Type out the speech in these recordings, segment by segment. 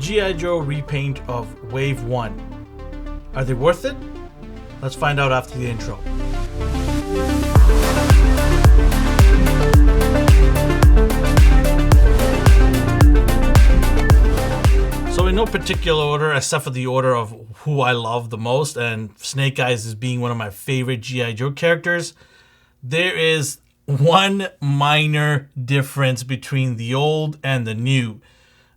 G.I. Joe repaint of Wave 1. Are they worth it? Let's find out after the intro. So in no particular order, except for the order of who I love the most, and Snake Eyes is being one of my favorite G.I. Joe characters, there is one minor difference between the old and the new.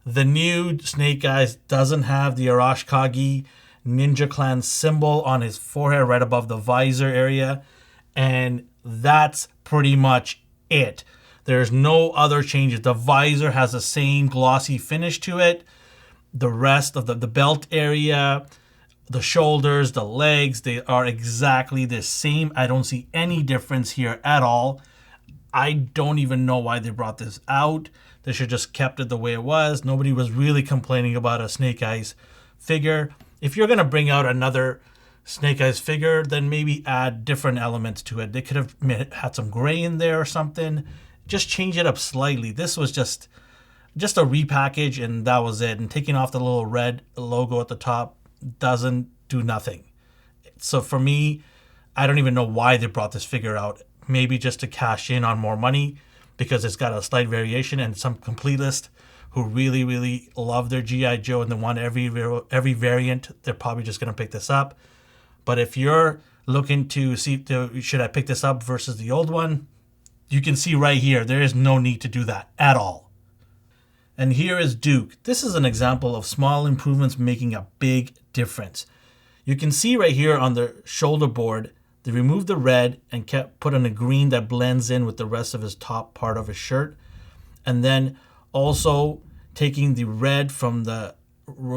The new Snake Eyes doesn't have the Arashikage Ninja Clan symbol on his forehead right above the visor area, and that's pretty much it. There's no other changes. The visor has the same glossy finish to it. The rest of the belt area, the shoulders, the legs, they are exactly the same. I don't see any difference here at all. I don't even know why they brought this out. They should just kept it the way it was. Nobody was really complaining about a Snake Eyes figure. If you're going to bring out another Snake Eyes figure, then maybe add different elements to it. They could have had some gray in there or something. Just change it up slightly. This was just a repackage, and that was it. And taking off the little red logo at the top doesn't do nothing. So for me, I don't even know why they brought this figure out. Maybe just to cash in on more money, because it's got a slight variation, and some completists who really, really love their G.I. Joe and they want every variant, they're probably just going to pick this up. But if you're looking to see, should I pick this up versus the old one, you can see right here, there is no need to do that at all. And here is Duke. This is an example of small improvements making a big difference. You can see right here on the shoulder board, they removed the red and put in a green that blends in with the rest of his top part of his shirt. And then also taking the red from the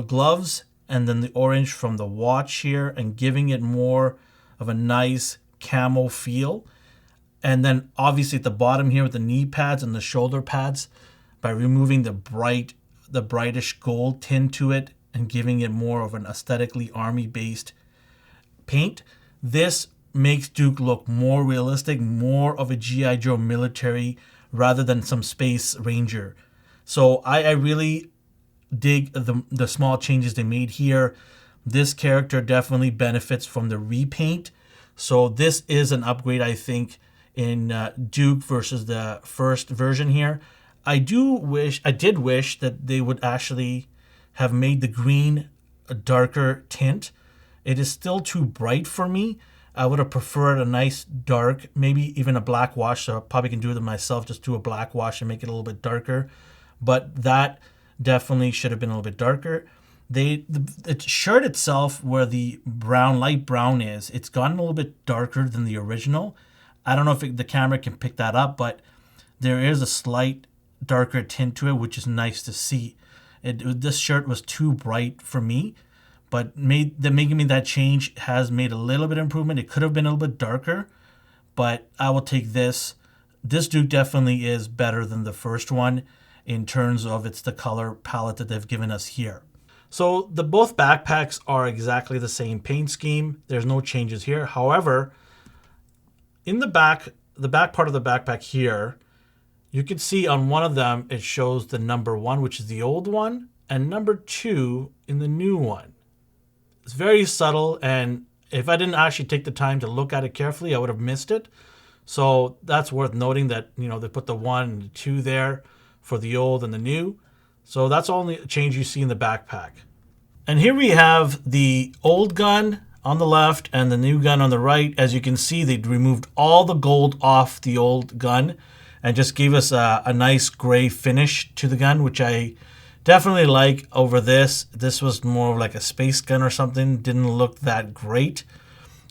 gloves and then the orange from the watch here and giving it more of a nice camo feel. And then obviously at the bottom here with the knee pads and the shoulder pads, by removing the brightest gold tint to it and giving it more of an aesthetically army-based paint. This makes Duke look more realistic, more of a G.I. Joe military rather than some space ranger. So I really dig the small changes they made here. This character definitely benefits from the repaint. So this is an upgrade, I think, in Duke versus the first version here. I did wish that they would actually have made the green a darker tint. It is still too bright for me. I would have preferred a nice dark, maybe even a black wash. So I probably can do it myself, just do a black wash and make it a little bit darker. But that definitely should have been a little bit darker. The shirt itself, where the light brown is, it's gotten a little bit darker than the original. I don't know if the camera can pick that up, but there is a slight darker tint to it, which is nice to see. This shirt was too bright for me. But making me that change has made a little bit of improvement. It could have been a little bit darker, but I will take this. This Duke definitely is better than the first one in terms of the color palette that they've given us here. So both backpacks are exactly the same paint scheme. There's no changes here. However, in the back part of the backpack here, you can see on one of them, it shows the number 1, which is the old one, and number 2 in the new one. It's very subtle, and if I didn't actually take the time to look at it carefully, I would have missed it. So that's worth noting that, they put the 1 and the 2 there for the old and the new. So that's the only change you see in the backpack. And here we have the old gun on the left and the new gun on the right. As you can see, they removed all the gold off the old gun and just gave us a nice gray finish to the gun, which I definitely like over this. This was more like a space gun or something. Didn't look that great.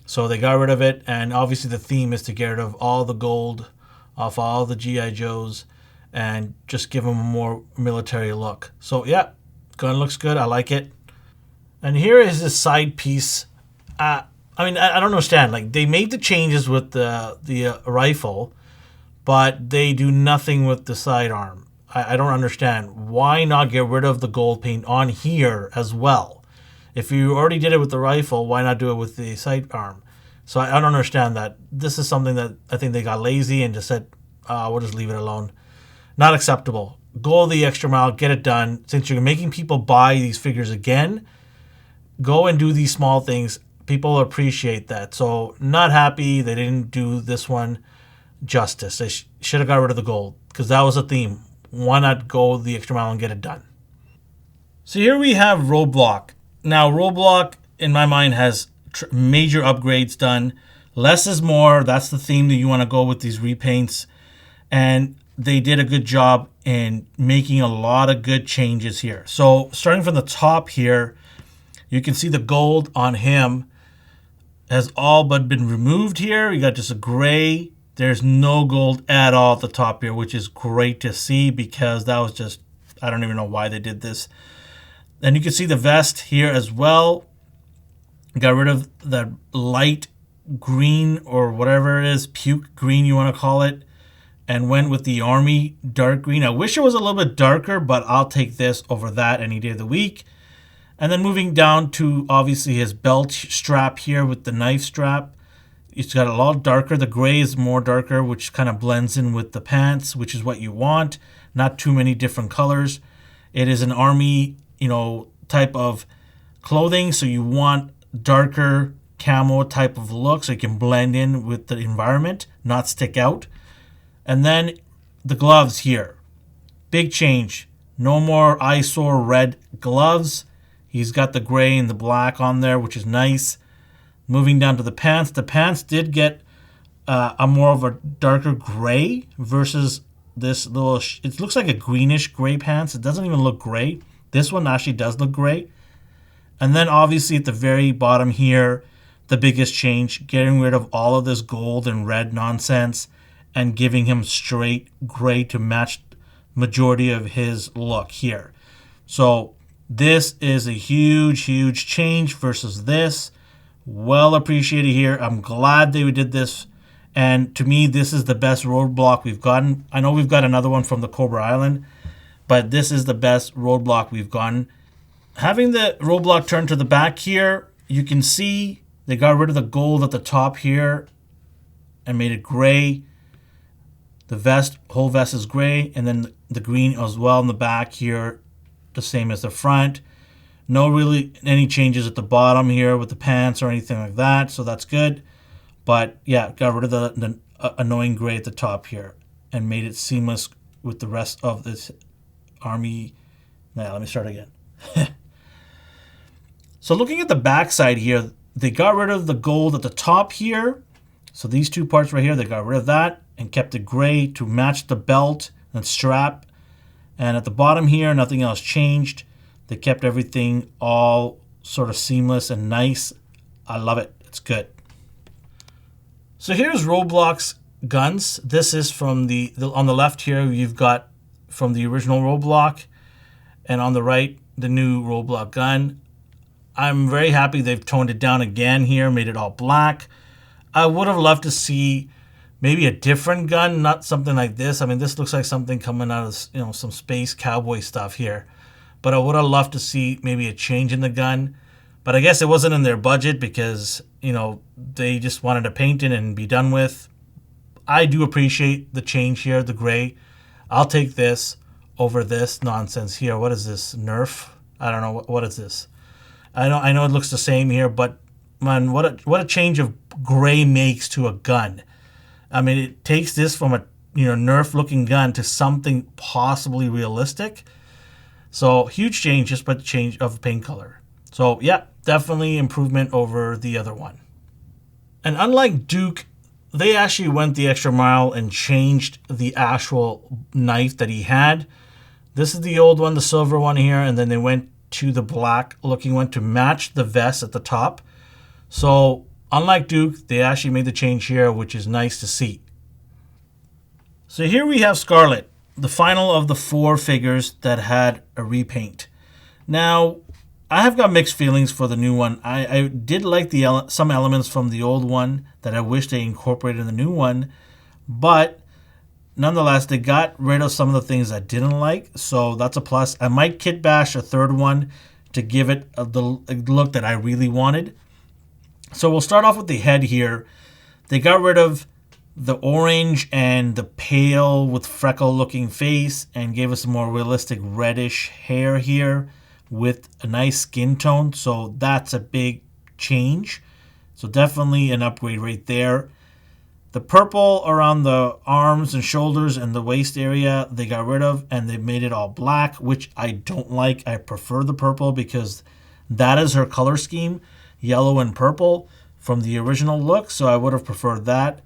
So they got rid of it. And obviously the theme is to get rid of all the gold off all the G.I. Joes and just give them a more military look. So yeah, gun looks good. I like it. And here is the side piece. I don't understand. Like, they made the changes with the rifle, but they do nothing with the sidearm. I don't understand. Why not get rid of the gold paint on here as well? If you already did it with the rifle, why not do it with the sidearm? So I don't understand that. This is something that I think they got lazy and just said, we'll just leave it alone. Not acceptable. go the extra mile, get it done. Since you're making people buy these figures again, go and do these small things. People appreciate that. So not happy they didn't do this one justice. They should have got rid of the gold because that was a theme. Why not go the extra mile and get it done? So here we have Roadblock. Now Roadblock, in my mind, has major upgrades done. Less is more. That's the theme that you want to go with these repaints. And they did a good job in making a lot of good changes here. So starting from the top here, you can see the gold on him has all but been removed here. You got just a gray. There's no gold at all at the top here, which is great to see because that was just, I don't even know why they did this. And you can see the vest here as well. Got rid of the light green or whatever it is, puke green you want to call it, and went with the army dark green. I wish it was a little bit darker, but I'll take this over that any day of the week. And then moving down to obviously his belt strap here with the knife strap. It's got a lot darker. The gray is more darker, which kind of blends in with the pants, which is what you want. Not too many different colors. It is an army, type of clothing, so you want darker camo type of look so you can blend in with the environment, not stick out. And then the gloves here. Big change. No more eyesore red gloves. He's got the gray and the black on there, which is nice. Moving down to the pants. The pants did get a more of a darker gray versus this little... it looks like a greenish gray pants. It doesn't even look gray. This one actually does look gray. And then obviously at the very bottom here, the biggest change, getting rid of all of this gold and red nonsense and giving him straight gray to match majority of his look here. So this is a huge, huge change versus this. Well appreciated here. I'm glad they did this. And to me, this is the best Roadblock we've gotten. I know we've got another one from the Cobra Island, but this is the best Roadblock we've gotten. Having the Roadblock turned to the back here, you can see they got rid of the gold at the top here and made it gray. The whole vest is gray, and then the green as well in the back here, the same as the front. No really any changes at the bottom here with the pants or anything like that, so that's good. But yeah, got rid of the annoying gray at the top here and made it seamless with the rest of this army. Now, let me start again. So looking at the back side here, they got rid of the gold at the top here. So these two parts right here, they got rid of that and kept it gray to match the belt and strap. And at the bottom here, nothing else changed. They kept everything all sort of seamless and nice. I love it. It's good. So here's Roadblock's guns. This is from the on the left here, you've got from the original Roadblock. And on the right, the new Roadblock gun. I'm very happy they've toned it down again here, made it all black. I would have loved to see maybe a different gun, not something like this. I mean, this looks like something coming out of, some space cowboy stuff here. But I would have loved to see maybe a change in the gun. But I guess it wasn't in their budget because, they just wanted to paint it and be done with. I do appreciate the change here, the gray. I'll take this over this nonsense here. What is this? Nerf? I don't know. What is this? I know it looks the same here, but man, what a change of gray makes to a gun. I mean, it takes this from a Nerf looking gun to something possibly realistic. So huge change just by the change of paint color. So yeah, definitely improvement over the other one. And unlike Duke, they actually went the extra mile and changed the actual knife that he had. This is the old one, the silver one here, and then they went to the black looking one to match the vest at the top. So unlike Duke, they actually made the change here, which is nice to see. So here we have Scarlett, the final of the 4 figures that had a repaint. Now, I have got mixed feelings for the new one. I did like some elements from the old one that I wish they incorporated in the new one, but nonetheless, they got rid of some of the things I didn't like, so that's a plus. I might kit bash a third one to give it the look that I really wanted. So we'll start off with the head here. They got rid of the orange and the pale with freckle looking face, and gave us a more realistic reddish hair here with a nice skin tone. So that's a big change. So definitely an upgrade right there. The purple around the arms and shoulders and the waist area they got rid of, and they made it all black, which I don't like. I prefer the purple because that is her color scheme, yellow and purple from the original look. So I would have preferred that.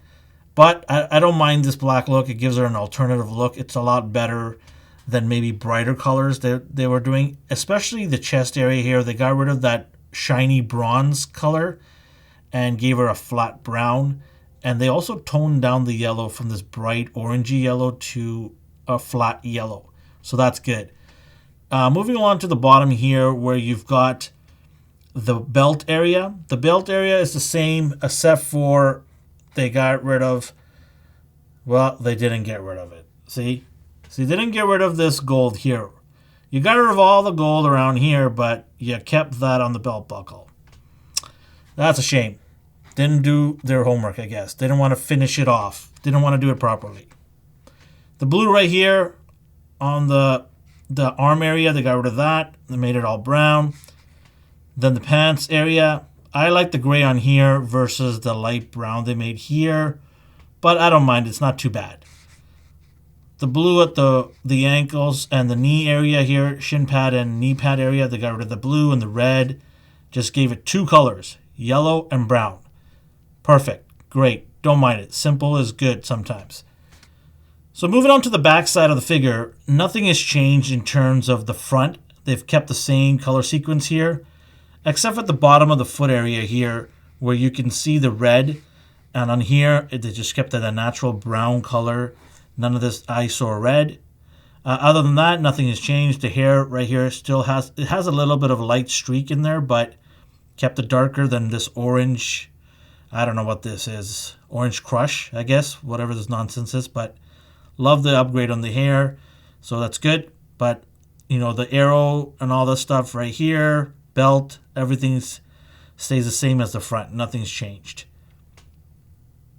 But I don't mind this black look. It gives her an alternative look. It's a lot better than maybe brighter colors they were doing, especially the chest area here. They got rid of that shiny bronze color and gave her a flat brown. And they also toned down the yellow from this bright orangey yellow to a flat yellow. So that's good. Moving along to the bottom here where you've got the belt area. The belt area is the same except for they got rid of, well, they didn't get rid of it. See, they didn't get rid of this gold here. You got rid of all the gold around here, but you kept that on the belt buckle. That's a shame. Didn't do their homework, I guess. Didn't want to finish it off. Didn't want to do it properly. The blue right here on the arm area, they got rid of that. They made it all brown. Then the pants area, I like the gray on here versus the light brown they made here, but I don't mind. It's not too bad. The blue at the ankles and the knee area here, shin pad and knee pad area, they got rid of the blue and the red. Just gave it two colors, yellow and brown. Perfect. Great. Don't mind it. Simple is good sometimes. So moving on to the back side of the figure, nothing has changed in terms of the front. They've kept the same color sequence here, except at the bottom of the foot area here where you can see the red. And on here, they just kept it a natural brown color. None of this eyesore red. Other than that, nothing has changed. The hair right here still has a little bit of a light streak in there, but kept it darker than this orange. I don't know what this is. Orange Crush, I guess. Whatever this nonsense is. But love the upgrade on the hair. So that's good. But, you know, the arrow and all this stuff right here, belt, everything stays the same as the front. Nothing's changed.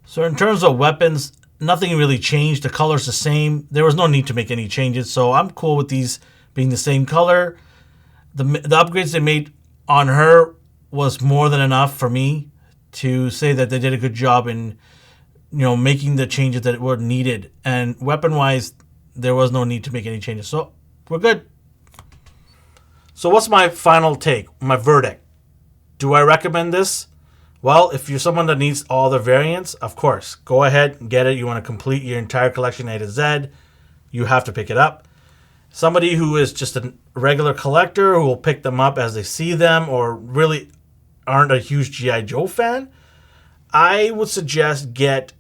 So in terms of weapons, nothing really changed. The color's the same. There was no need to make any changes. So I'm cool with these being the same color. The upgrades they made on her was more than enough for me to say that they did a good job in, you know, making the changes that were needed. And weapon-wise, there was no need to make any changes. So we're good. So what's my final take, my verdict? Do I recommend this? Well, if you're someone that needs all the variants, of course, go ahead and get it. You want to complete your entire collection A to Z, you have to pick it up. Somebody who is just a regular collector who will pick them up as they see them or really aren't a huge G.I. Joe fan, I would suggest get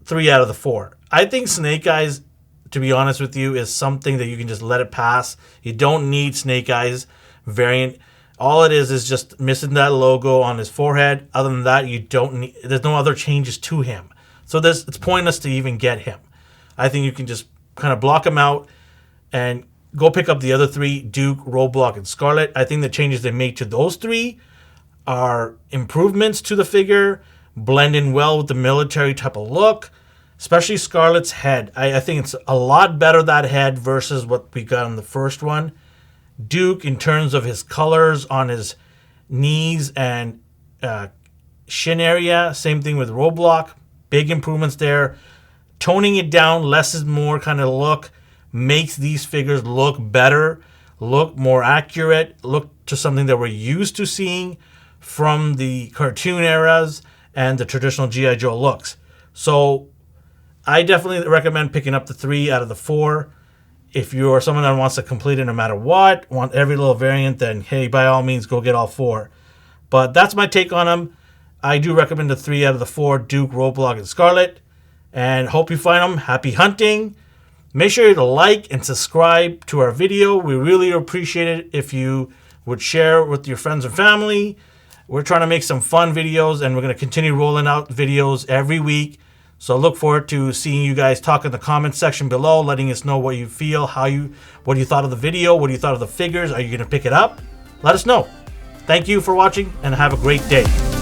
3 out of the 4. I think Snake Eyes, to be honest with you, is something that you can just let it pass. You don't need Snake Eyes variant. All it is just missing that logo on his forehead. Other than that, you don't need. There's no other changes to him. So it's pointless to even get him. I think you can just kind of block him out and go pick up the other 3, Duke, Roadblock, and Scarlett. I think the changes they made to those 3 are improvements to the figure, blend in well with the military type of look, especially Scarlett's head. I think it's a lot better, that head, versus what we got on the first one. Duke, in terms of his colors on his knees and shin area, same thing with Roadblock. Big improvements there. Toning it down, less is more kind of look, makes these figures look better, look more accurate, look to something that we're used to seeing from the cartoon eras and the traditional G.I. Joe looks. So I definitely recommend picking up the 3 out of the 4. If you're someone that wants to complete it no matter what, want every little variant, then hey, by all means, go get all 4. But that's my take on them. I do recommend the 3 out of the 4, Duke, Roadblock, and Scarlett. And hope you find them. Happy hunting. Make sure to like and subscribe to our video. We really appreciate it if you would share with your friends and family. We're trying to make some fun videos, and we're going to continue rolling out videos every week. So look forward to seeing you guys talk in the comments section below, letting us know what you feel, what you thought of the video, what you thought of the figures. Are you going to pick it up? Let us know. Thank you for watching, and have a great day.